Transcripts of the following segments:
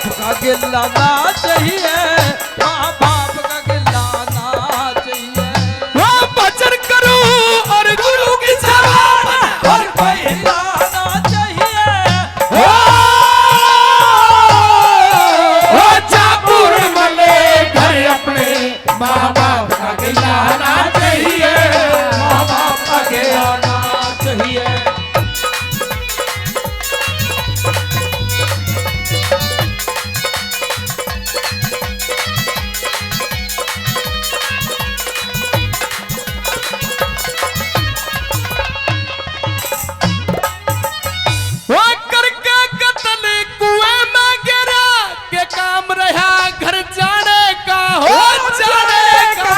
बाप का गिलाना चाहिए, माँ बाप का गिलाना चाहिए। वो भजन करूं और गुरु की सेवा और कोई हिलाना चाहिए। वो चापुर मले घर अपने माँ बाप का गिलाना चाहिए, माँ बाप का गिलाना चाहिए। वो करके कत्ल कुएं में गिरा के काम रहा घर जाने का, हो जाने का।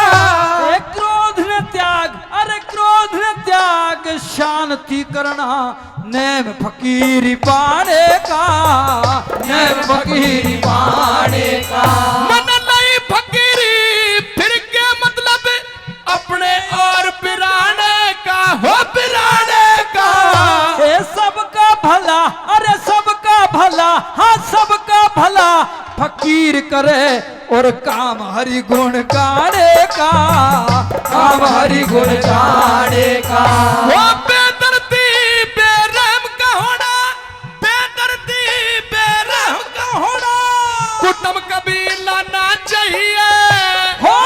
एक क्रोध न त्याग, अरे क्रोध न त्याग, शांति करना नेम फकीरी पाने का, नेम फकीरी पाने का। मन नहीं फकीरी फिर के मतलब अपने और पिराने का, हो पिराने का। ये सबका भला, अरे सबका भला, हाँ सबका भला फकीर करे और काम हरि गुण गाने का, काम हरि गुण गाने का। वो बेदर्दी बेरहम का होना, बेदर्दी बेरहम का होना, कुटुंब कबीला ना चाहिए। हो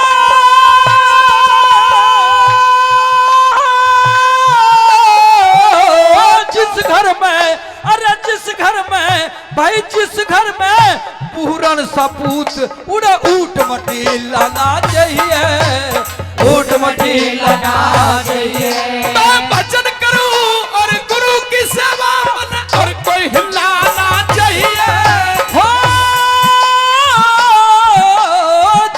जिस घर में, अरे जिस घर में भाई, जिस घर में पूरन सपूत उड़े ऊट मटी लाना चाहिए, ऊट मटी लाना चाहिए। मैं भजन करूं और गुरु की सेवा मन और कोई हिलाना चाहिए। हो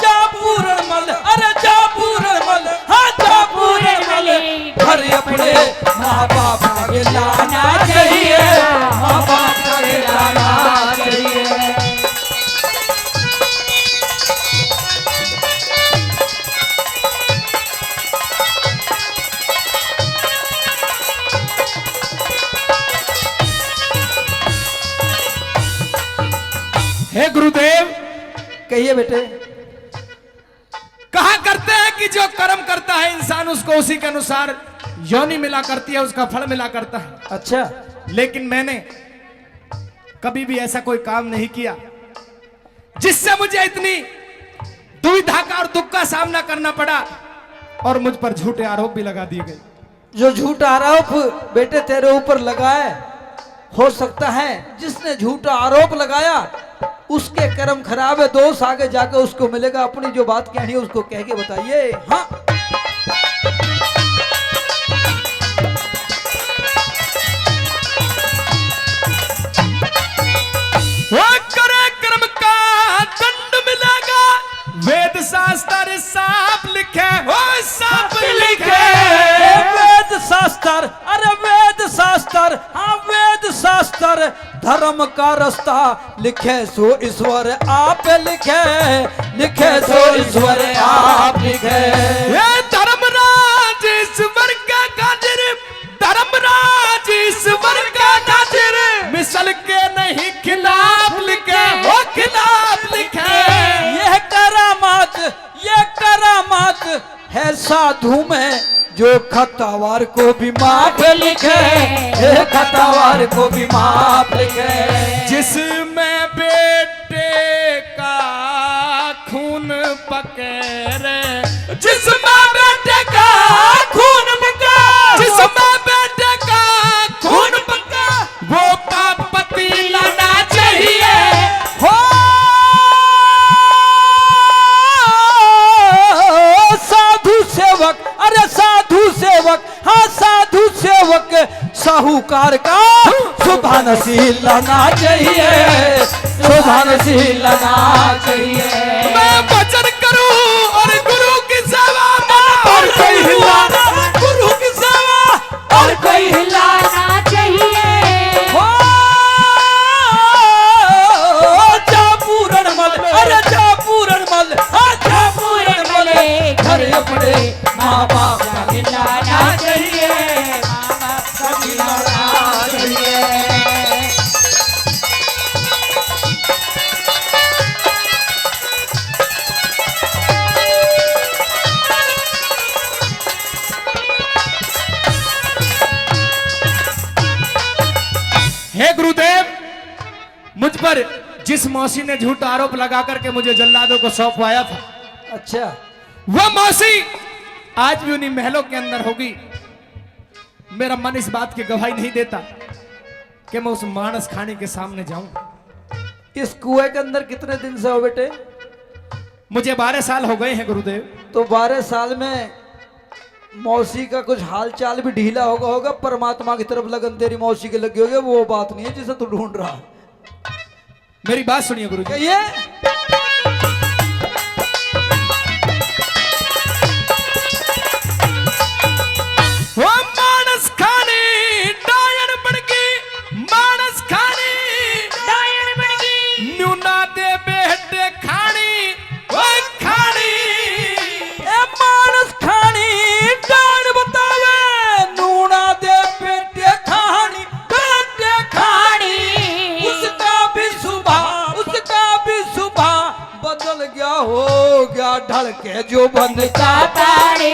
जा पूरन मल, अरे जा पूरन मल, हाँ जा पूरन मल, घर अपने माँ बाप का गिलाना चाहिए, माँ बाप का गिलाना चाहिए। हे गुरुदेव, कहिए बेटे। कहा करते हैं कि जो कर्म करता है इंसान उसको उसी के अनुसार योनि मिला करती है, उसका फल मिला करता है। अच्छा, लेकिन मैंने कभी भी ऐसा कोई काम नहीं किया जिससे मुझे इतनी दुविधा का और दुख का सामना करना पड़ा और मुझ पर झूठे आरोप भी लगा दिए गए। जो झूठा आरोप बेटे तेरे ऊपर लगाए, हो सकता है जिसने झूठा आरोप लगाया उसके कर्म खराब है, दोष आगे जाकर उसको मिलेगा। अपनी जो बात कहनी है उसको कह के बताइए। हाँ, वो करे कर्म का दंड मिलेगा, वेद शास्त्र साफ लिखे, हो साफ लिखे। वेद शास्त्र, अरे वेद शास्त्र, हाँ वेद शास्त्र धर्म का रास्ता लिखे सो ईश्वर आप लिखे, लिखे सो ईश्वर आप लिखे। ये धर्मराज ईश्वर का कादिर, धर्मराज ईश्वर का कादिर, मिसल के नहीं खिलाफ लिखे, वो खिलाफ लिखे। यह करामात, यह करामात है साधु में जो खतावार को भी माफ लिखे, ये खतावार को भी माफ लिखे। जिसमें बेटे का खून पकड़े, जिसमें बेटे का खून पका, जिसमें बेटे का खून पका, वो पाप पति लाना चाहिए। हो साधु सेवक, अरे साधु सेवक, हाँ साधु सेवक साहूकार का सुबह नसीब लाना चाहिए, सुबह नसीब लाना चाहिए। मैं भजन करूं और गुरु की सेवा और कोई हिलाना, गुरु की सेवा और कोई हिलाना चाहिए। हो जा पूरन मल, अरे जा पूरन मल, हाँ जा पूरन मल, घर अपने माँ बाप का हिलाना चाहिए, माँ बाप का हिलाना चाहिए। पर जिस मौसी ने झूठा आरोप लगा करके मुझे जल्लादों को सौंपवाया था, अच्छा, वह मौसी आज भी उन्हीं महलों के अंदर होगी। मेरा मन इस बात की गवाही नहीं देता कि मैं उस मानस खानी के सामने जाऊं। इस कुएं के अंदर कितने दिन से हो बेटे? मुझे 12 साल हो गए हैं गुरुदेव। तो 12 साल में मौसी का कुछ हाल चाल भी ढीला होगा। परमात्मा की तरफ लगन तेरी मौसी के लगी होगी, वो बात नहीं है जिसे तू ढूंढ रहा है। मेरी बात सुनिए गुरुजी। ये वो मानस खानी डायन बन गई, मानस खानी डायन बन गई, न्यूना दे बेटे खानी, वो खानी ए मानस खानी डायन बतावे, नूना दे बेटे खानी, बेटे खानी। उसका भी सुबह बदल गया, हो गया ढल के जो बंद का पानी,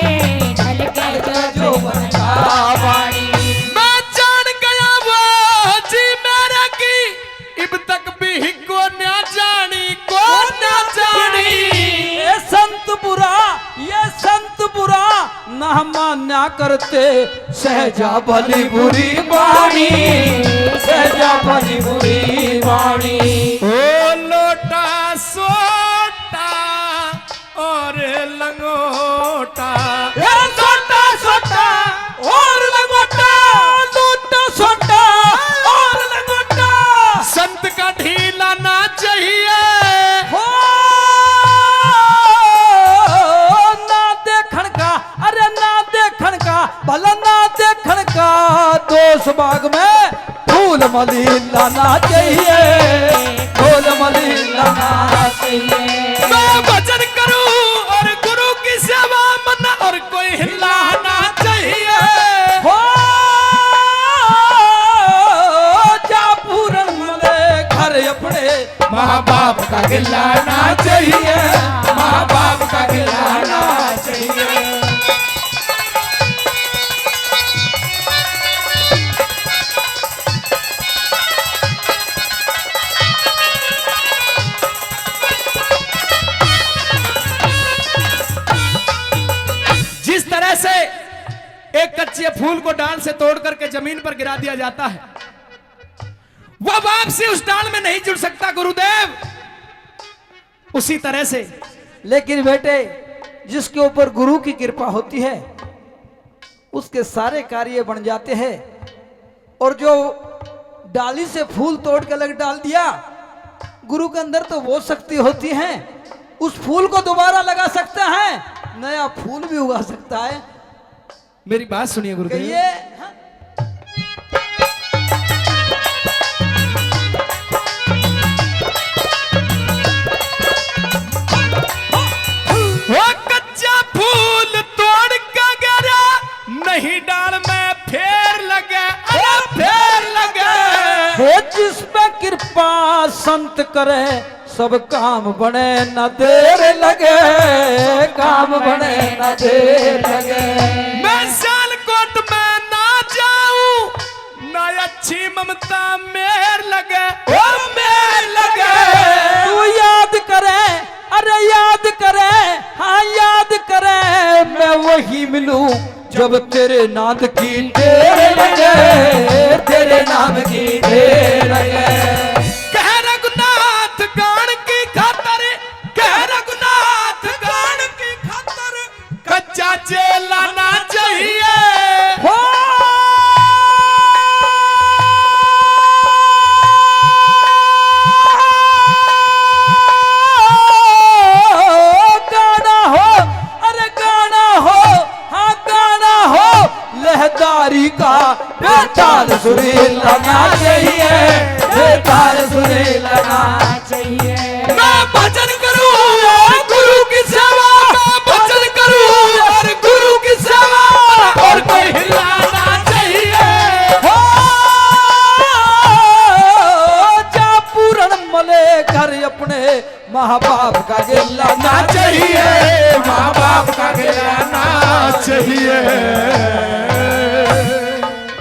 ढल के जो बंद का पानी। मैं जान गया वो जी मेरे की, इब तक भी को न जानी, को न जानी। ये संत बुरा ना मान्या करते, सहजा भली बुरी वाणी, सहजा भली बुरी वाणी। ओ लोटा सोटा और लंगोटा, सोटा सोटा और लंगोटा, लोटा सोटा और लंगोटा। संत का ढीला ना चाहिए, हो ना देखण का, अरे ना देखण का, भला ना देखण का। दोष बाग में फूल मली लाना चाहिए, फूल मली लाना चाहिए। मैं भजन करूं और गुरु की सेवा मन, और कोई हिलाना चाहिए। हो जा पूरन मले घर अपने, माँ बाप का गिलाना चाहिए, माँ बाप का गिलाना चाहिए। जिस तरह से एक कच्चे फूल को डाल से तोड़ करके जमीन पर गिरा दिया जाता है, वह वापसी उस डाल में नहीं जुड़ सकता गुरुदेव। उसी तरह से लेकिन बेटे, जिसके ऊपर गुरु की कृपा होती है उसके सारे कार्य बन जाते हैं। और जो डाली से फूल तोड़ के अलग डाल दिया, गुरु के अंदर तो वो शक्ति होती है, उस फूल को दोबारा लगा सकता है, नया फूल भी उगा सकता है। मेरी बात सुनिए गुरुदेव। कहिए। वो कच्चा फूल तोड़ के गिरा, नहीं डाल में फेर लगे, अरे फेर लगे। हे जिस पे कृपा संत करे, सब काम बने न देर लगे, काम बने न देर लगे। मैं सियालकोट में ना जाऊं, ना अच्छी ममता मेर लगे, ओ मेर लगे। तू याद करे, अरे याद करे, हाँ याद करे, मैं वही मिलूं जब तेरे नाद की ढेर लगे, तेरे नाम की ढेर लगे। कह रघुनाथ गान की खातर, कह रघुनाथ गान की खातर, कच्चा चेला ना चाहिए। हो गाना हो, अरे गाना हो, हाँ गाना हो, लहदारी का बेताल सुरील लगना चाहिए, बेताल सुरील लगना चाहिए। मैं भजन करूं और गुरु की सेवा, मैं भजन करूं और गुरु की सेवा, और कोई हिलाना चाहिए। हो जा पूरन मले घर अपने, माँ बाप का गिलाना चाहिए, माँ बाप का गिलाना चाहिए।